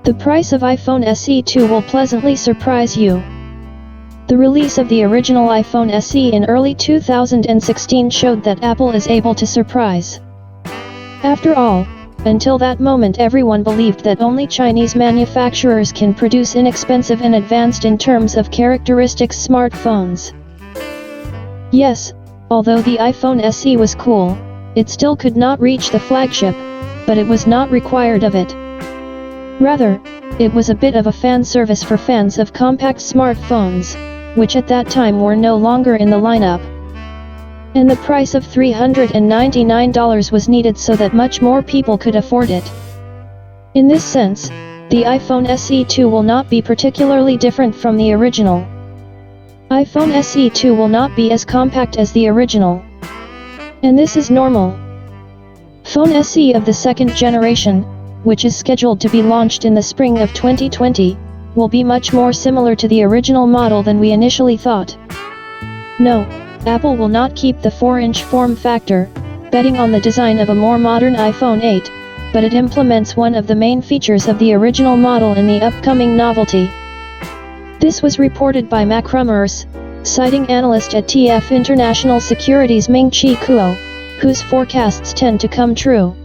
The price of iPhone SE2 will pleasantly surprise you. The release of the original iPhone SE in early 2016 showed that Apple is able to surprise. After all, until that moment everyone believed that only Chinese manufacturers can produce inexpensive and advanced in terms of characteristics smartphones. Yes, although the iPhone SE was cool, it still could not reach the flagship, but it was not required of it. Rather, it was a bit of a fan service for fans of compact smartphones, which at that time were no longer in the lineup. And the price of $399 was needed so that much more people could afford it. In this sense, the iPhone SE2 will not be particularly different from the original. iPhone SE2 will not be as compact as the original. And this is normal. Phone SE of the second generation, which is scheduled to be launched in the spring of 2020, will be much more similar to the original model than we initially thought. No, Apple will not keep the 4-inch form factor, betting on the design of a more modern iPhone 8, but it implements one of the main features of the original model in the upcoming novelty. This was reported by Macrumors, citing analyst at TF International Securities Ming-Chi Kuo, whose forecasts tend to come true.